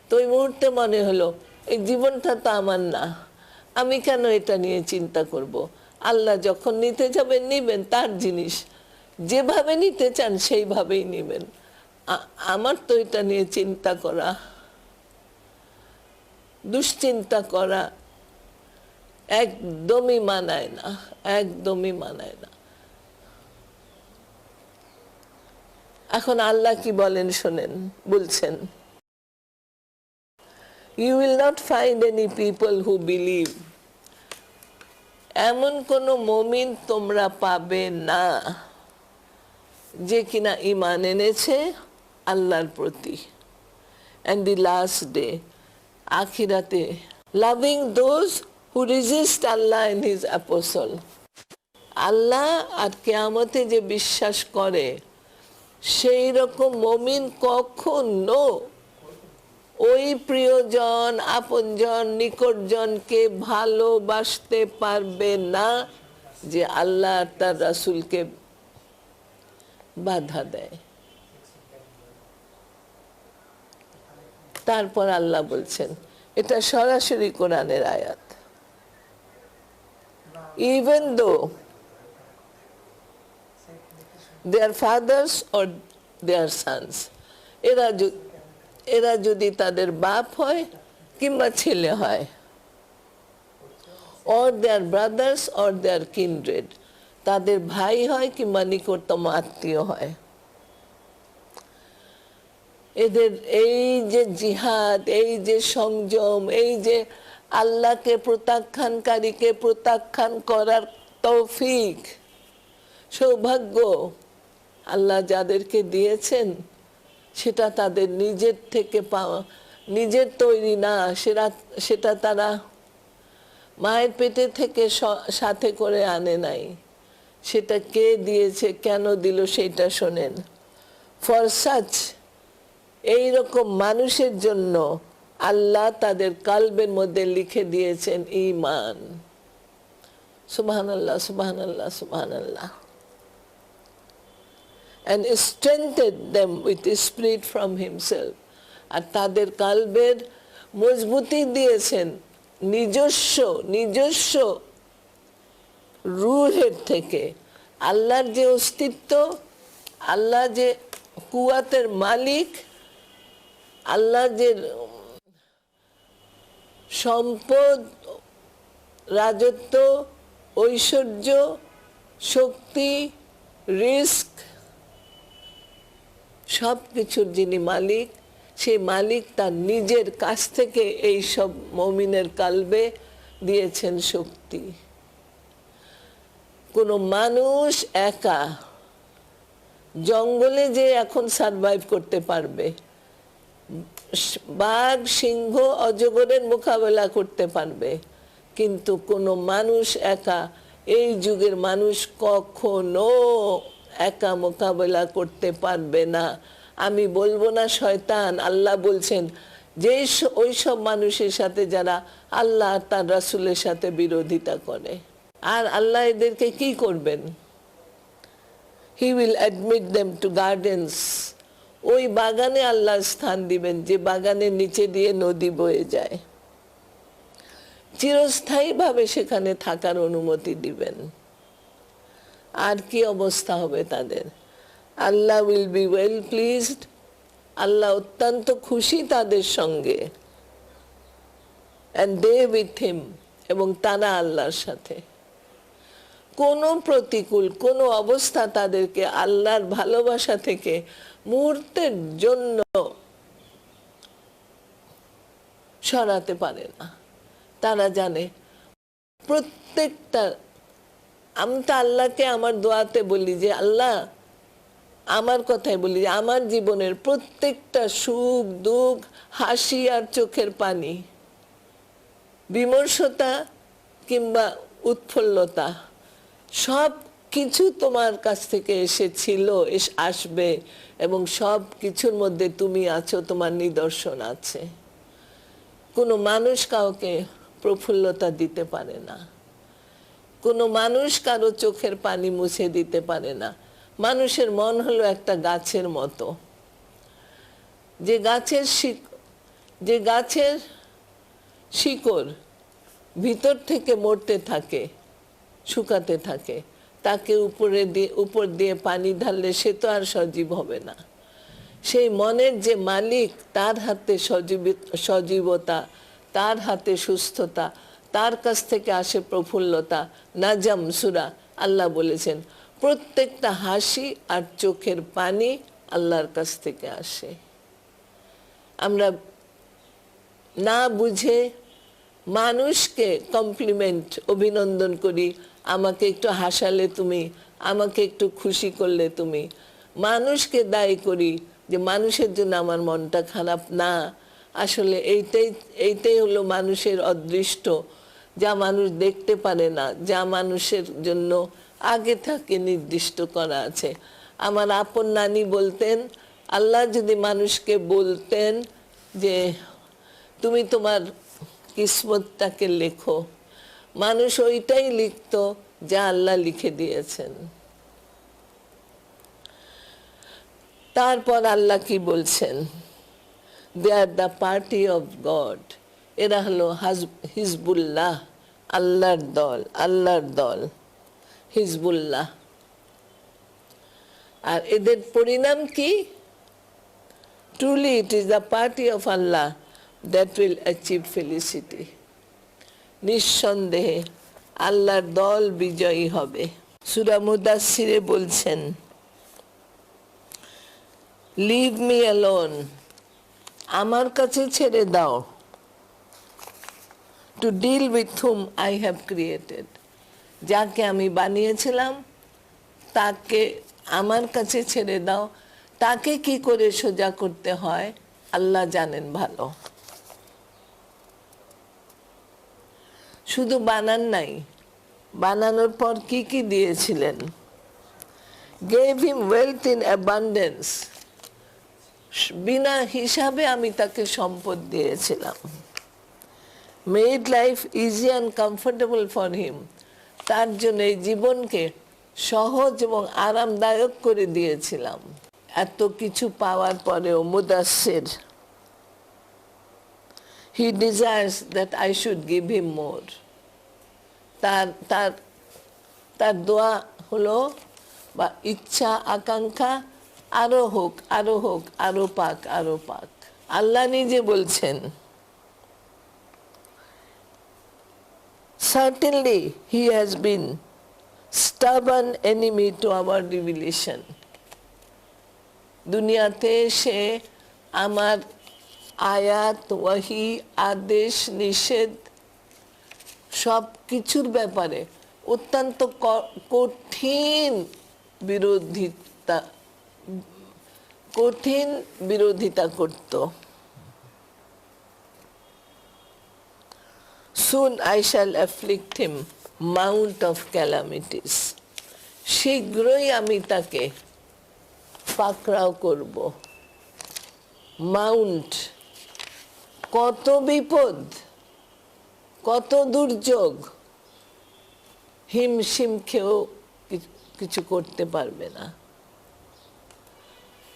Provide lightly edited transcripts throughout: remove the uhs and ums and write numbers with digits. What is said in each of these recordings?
তো ওই মুহূর্তে মনে হলো এই জীবনটা তো আমার না, আমি কেন এটা নিয়ে চিন্তা করব। আল্লাহ যখন নিতে যাবেন নিবেন, তার জিনিস যেভাবে নিতে চান সেইভাবেই নেবেন। আমার তো এটা নিয়ে চিন্তা করা, দুশ্চিন্তা করা একদমই মানায় না, একদমই মানায় না। এখন আল্লাহ কি বলেন শোনেন, বলছেন You will not find any people who believe. এমন কোনো মুমিন তোমরা পাবে না যে কিনা ঈমান এনেছে আল্লাহর প্রতি and the last day, আখিরাতে, loving those who resist Allah and his apostle. আল্লাহ আর কিয়ামতে যে বিশ্বাস করে সেই রকম মুমিন কখনো ওই প্রিয়জন, আপনজন, নিকটজনকে ভালোবাসতে পারবে না যে আল্লাহ তার রাসূলকে বাধা দেয়। তারপর আল্লাহ বলছেন, এটা সরাসরি কোরআনের আয়াত, even though their fathers or their sons, এরা যদি তাদের বাপ হয় কিংবা ছেলে হয়, or their brothers or their kindred, তাদের ভাই হয় কিংবা নিকটতম আত্মীয় হয়, এদের এই যে জিহাদ, এই যে সংযম, এই যে আল্লাহকে প্রত্যাখ্যানকারীকে প্রত্যাখ্যান করার তৌফিক, সৌভাগ্য আল্লাহ যাদেরকে দিয়েছেন সেটা তাদের নিজের থেকে পাওয়া, নিজের তৈরি না, সেটা তারা মায়ের পেটে থেকে সাথে করে আনে নাই। সেটা কে দিয়েছে, কেন দিল, সেটা শোনেন। ফর সাচ, এইরকম মানুষের জন্য আল্লাহ তাদের কালবের মধ্যে লিখে দিয়েছেন ঈমান। সুবহানাল্লাহ, সুবহানাল্লাহ, সুবহানাল্লাহ। And strengthened them with the spirit from himself. আর তাদের কালবের মজবুতি দিয়েছেন নিজস্ব রূহের থেকে। আল্লাহর যে অস্তিত্ব, আল্লাহ যে কুয়াতের মালিক, আল্লাহ যে সম্পদ, রাজত্ব, ঐশ্বর্য, শক্তি, রিস্ক, সব কিছুর যিনি মালিক, সেই মালিক তার নিজের কাছ থেকে এই সব মুমিনের কালবে দিয়েছেন শক্তি। কোনো মানুষ একা জঙ্গলে যে এখন সারভাইভ করতে পারবে, বাঘ, সিংহ, অজগরের মোকাবেলা করতে পারবে, কিন্তু কোনো মানুষ একা, এই যুগের মানুষ কখনো একা মোকাবেলা করতে পারবে না। আমি বলবো না শয়তান, আল্লাহ বলছেন যে ওই সব মানুষের সাথে যারা আল্লাহ তার রাসূলের সাথে বিরোধিতা করে। আর আল্লাহ এদেরকে কি করবেন? He will admit them to gardens. ওই বাগানে আল্লাহ স্থান দিবেন যে বাগানের নিচে দিয়ে নদী বয়ে যায়, চিরস্থায়ীভাবে সেখানে থাকার অনুমতি দিবেন। আর কি অবস্থা হবে তাদের? আল্লাহ উইল বি ওয়েল প্লিজড, আল্লাহ অত্যন্ত খুশি তাদের সঙ্গে, and they with him, এবং তারা আল্লাহর সাথে। কোনো প্রতিকূল কোনো অবস্থা তাদেরকে আল্লাহর ভালোবাসা থেকে মুহূর্তের জন্য সরাতে পারে না। তারা জানে প্রত্যেকটা, আমি তো আল্লাহকে আমার দোয়াতে বলি যে আল্লাহ, আমার কথাই বলি যে আমার জীবনের প্রত্যেকটা সুখ দুঃখ, হাসি আর চোখের পানি, বিমর্ষতা কিংবা উৎফুল্লতা, সব কিছু তোমার কাছ থেকে এসেছিল, আসবে, এবং সব কিছুর মধ্যে তুমি আছো, তোমার নিদর্শন আছে। কোনো মানুষ কাউকে প্রফুল্লতা দিতে পারে না, কোনো মানুষ কারো চোখের পানি মুছে দিতে পারে না। মানুষের মন হলো একটা গাছের মতো, যে গাছের যে গাছের শিকড় ভিতর থেকে মরতে থাকে, শুকাতে থাকে, তাকে উপর দিয়ে পানি ঢাললে সে তো আর সজীব হবে না। সেই মনের যে মালিক, তার হাতে সজীবতা, তার হাতে সুস্থতা, তার কাছ থেকে আসে প্রফুল্লতা। নাজম সূরা আল্লাহ বলেছেন প্রত্যেকটা হাসি আর চোখের পানি আল্লাহর কাছ থেকে আসে। আমরা না বুঝে মানুষকে কমপ্লিমেন্ট, অভিনন্দন করি, আমাকে একটু হাসালে তুমি, আমাকে একটু খুশি করলে তুমি। মানুষকে দায়ী করি যে মানুষের জন্য আমার মনটা খারাপ। না, আসলে এইটাই হলো মানুষের অদৃষ্ট, যা মানুষ দেখতে পারে না, যা মানুষের জন্য আগে থেকে নির্দিষ্ট করা আছে। আমার আপন নানি বলতেন, আল্লাহ যদি মানুষকে বলতেন যে তুমি তোমার কিসমতটাকে লেখো, মানুষ ওইটাই লিখতো যা আল্লাহ লিখে দিয়েছেন। তারপর আল্লাহ কি বলছেন? They are the party of God, এরা হলো হিজবুল্লাহ, আল্লাহর দল, আল্লাহর দল হিজবুল্লাহ। আর এদের পরিণাম কি? Truly it is the party of Allah that will achieve Felicity. নিঃসন্দেহে আল্লাহর দল বিজয়ী হবে। সূরা মুদাসসিরে বলছেন, লিভ মি অ্যালোন, আমার কাছে ছেড়ে দাও, to deal with whom I have created, যাকে আমি বানিয়েছিলাম তাকে আমার কাছে ছেড়ে দাও। তাকে কি করে সোজা করতে হয় আল্লাহ জানেন ভালো। শুধু বানান নাই, বানানোর পর কি কি দিয়েছিলেন? gave him wealth in abundance, বিনা হিসাবে আমি তাকে সম্পদ দিয়েছিলাম। made life easy and comfortable for him, তার জন্য এই জীবনকে সহজ এবং আরামদায়ক করে দিয়েছিলাম। এত কিছু পাওয়ার পরেও মুদাসসির, he desires that I should give him more. তার দোয়া হলো বা ইচ্ছা, আকাঙ্ক্ষা, আরো হোক, আরো হোক, আরো পাক, আরো পাক। আল্লাহ নিজে বলছেন, certainly he has been stubborn enemy to our revelation. দুনিয়াতে সে আমার আয়াত, ওয়াহি, আদেশ, নিষেধ সব কিছুর ব্যাপারে অত্যন্ত কঠিন বিরোধিতা করত। Soon I shall afflict him mount of calamities. শীঘ্রই আমি তাকে পাকড়াও করব। মাউন্ট, কত বিপদ, কত দুর্যোগ, হিমশিম খেয়েও কিছু করতে পারবে না।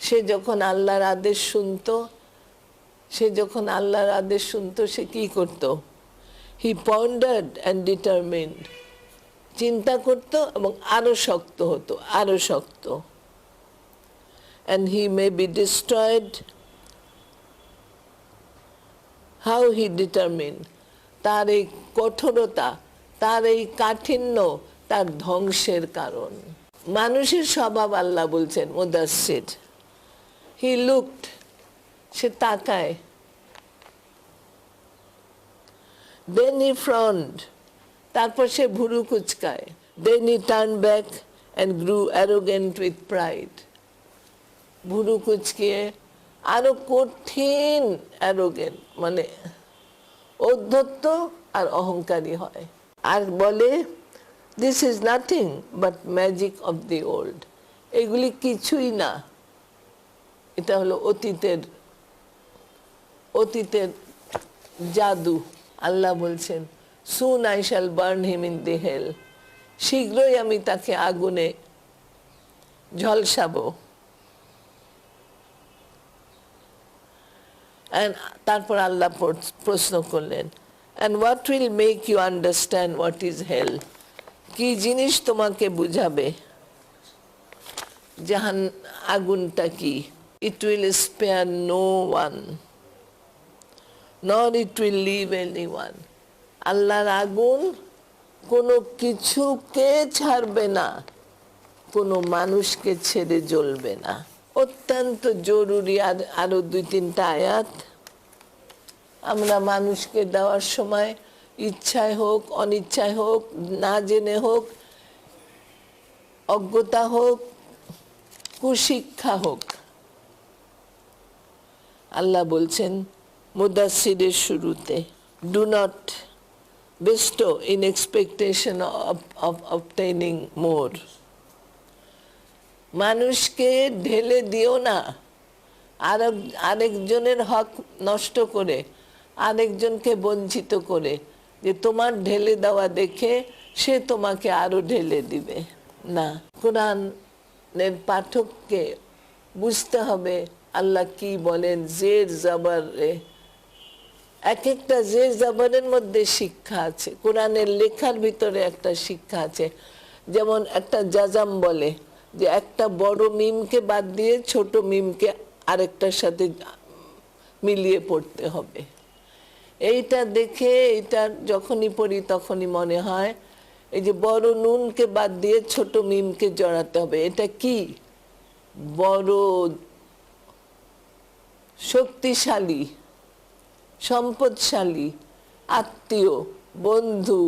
সে যখন আল্লাহর আদেশ শুনতো, সে কি করত? হি পন্ডার্ড অ্যান্ড ডিটারমিন্ড, চিন্তা করত এবং আরো শক্ত হতো, আরো শক্ত। and he may be destroyed. How he determined, তার এই কঠোরতা, তার এই কাঠিন্য তার ধ্বংসের কারণ। মানুষের স্বভাব আল্লাহ বলছেন মুদাসসির, he looked, সে তাকায়, then he frowned, তারপর সে ভুরু কুচকায়, then he turned back and grew arrogant with pride, ভুরু কুচকিয়ে আরো কঠিন অ্যারোগেন্ট, মানে ঔদ্ধত্য আর অহংকারী হয়, আর বলে this is nothing but magic of the old, এগুলি কিছুই না, এটা হলো অতীতের জাদু। আল্লাহ বলছেন soon I shall burn him in the hell, শীঘ্রই আমি তাকে আগুনে ঝলসাবো। And তারপর আল্লাহ প্রশ্ন করলেন, and what will make you understand what is hell? কি জিনিস তোমাকে বুঝাবে জাহান আগুনটা কি? It will spare no one, nor it will leave anyone. আল্লাহর আগুন কোনো কিছুকে ছাড়বে না, কোনো মানুষকে ছেড়ে জ্বলবে না। অত্যন্ত জরুরি। আরো 2-3টা আয়াত আমরা মানুষকে দেওয়ার সময় ইচ্ছায় হোক অনিচ্ছায় হোক, না জেনে হোক, অজ্ঞতা হোক, কুশিক্ষা হোক, আল্লাহ বলছেন মুদাসসিরের শুরুতে, do not bestow in expectation of obtaining more. মানুষকে ঢেলে দিও না, আরেকজনের হক নষ্ট করে, আরেকজনকে বঞ্চিত করে, যে তোমার ঢেলে দেওয়া দেখে সে তোমাকে আরো ঢেলে দিবে না। কোরআনের পাঠককে বুঝতে হবে আল্লাহ কি বলেন। জের জবরে, এক একটা জের জবরের মধ্যে শিক্ষা আছে, কোরআনের লেখার ভিতরে একটা শিক্ষা আছে। যেমন একটা জাজাম বলে যে একটা বড় মিমকে বাদ দিয়ে ছোট মিমকে আরেকটার সাথে মিলিয়ে পড়তে হবে। এইটা দেখে এটা যখনই পড়ি তখনই মনে হয় এই যে বড় নুনকে বাদ দিয়ে ছোট মিমকে জড়াতে হবে। এটা কি? বড় শক্তিশালী, সম্পদশালী আত্মীয়, বন্ধু,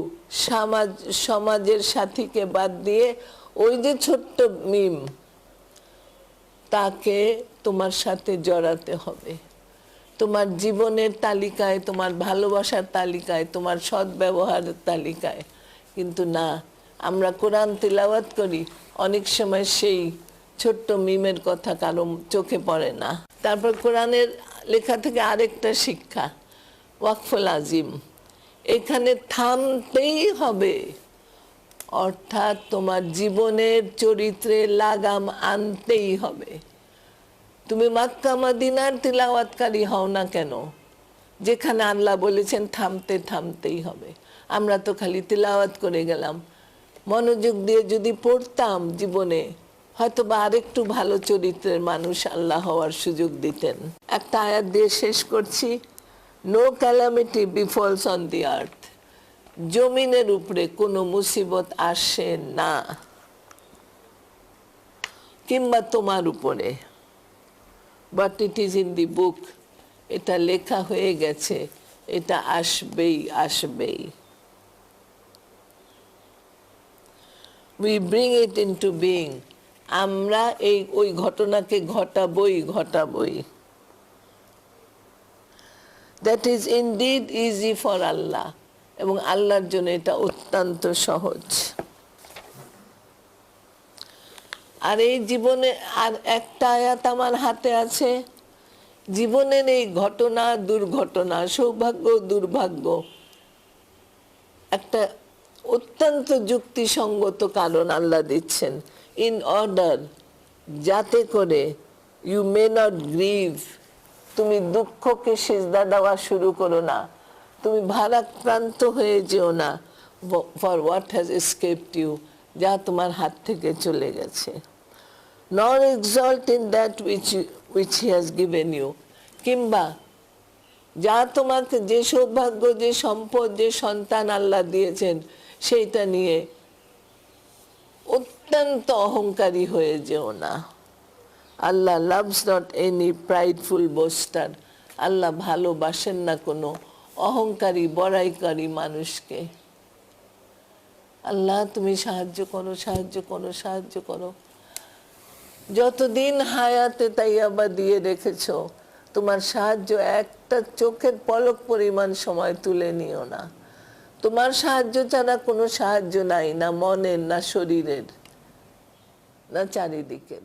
সমাজের সাথীকে বাদ দিয়ে ওই যে ছোট্ট মিম, তাকে তোমার সাথে জড়াতে হবে। তোমার জীবনের তালিকায়, তোমার ভালোবাসার তালিকায়, তোমার সৎ ব্যবহারের তালিকায়। কিন্তু না, আমরা কোরআন তিলাওয়াত করি, অনেক সময় সেই ছোট্ট মিমের কথা কারো চোখে পড়ে না। তারপর কোরআনের লেখা থেকে আরেকটা শিক্ষা, ওয়াকফুল আজিম, এখানে থামতেই হবে। অর্থাৎ তোমার জীবনের চরিত্রে লাগাম আনতেই হবে। তুমি মক্কা মদিনার তিলাওয়াতকারী হও না কেন, যেখানে আল্লাহ বলেছেন থামতেই হবে। আমরা তো খালি তিলাওয়াত করে গেলাম। মনোযোগ দিয়ে যদি পড়তাম জীবনে, হয়তো বা আরেকটু ভালো চরিত্রের মানুষ আল্লাহ হওয়ার সুযোগ দিতেন। একটা আয়াত দিয়ে শেষ করছি, no calamity befalls on the earth, জমিনের উপরে কোনো মুসিবত আসে না, কিংবা তোমার উপরে, but it is in the book, এটা লেখা হয়ে গেছে, এটা আসবেই। We bring it into being, আমরা ওই ঘটনাকে ঘটাবই। That is indeed easy for Allah, এবং আল্লাহর জন্য এটা অত্যন্ত সহজ। আর এই জীবনে আর একটা আয়াত আমার হাতে আছে, জীবনের এই ঘটনা দুর্ঘটনা, সৌভাগ্য দুর্ভাগ্য, একটা অত্যন্ত যুক্তিসঙ্গত কারণ আল্লাহ দিচ্ছেন, ইন অর্ডার, যাতে করে ইউ মে নট গ্রিভ, তুমি দুঃখকে সিজদা দেওয়া শুরু করো না, তুমি ভারাক্রান্ত হয়ে যেও না, for what has escaped you, যা তোমার হাত থেকে চলে গেছে, nor exult in that which he has given you, কিংবা যা তোমাকে, যে সৌভাগ্য, যে সম্পদ, যে সন্তান আল্লাহ দিয়েছেন, সেইটা নিয়ে অত্যন্ত অহংকারী হয়ে যেও না। আল্লাহ লাভস নট এনি প্রাইডফুল বোস্টার, আল্লাহ ভালোবাসেন না কোনো অহংকারী বড়াইকারী মানুষকে। আল্লাহ তুমি সাহায্য করো। যতদিন হায়াতে তাইয়াবা দিয়ে রেখেছ, তোমার সাহায্য একটা চোখের পলক পরিমাণ সময় তুলে নিও না। তোমার সাহায্য ছাড়া কোনো সাহায্য নাই, না মনের, না শরীরের, না চারিদিকের।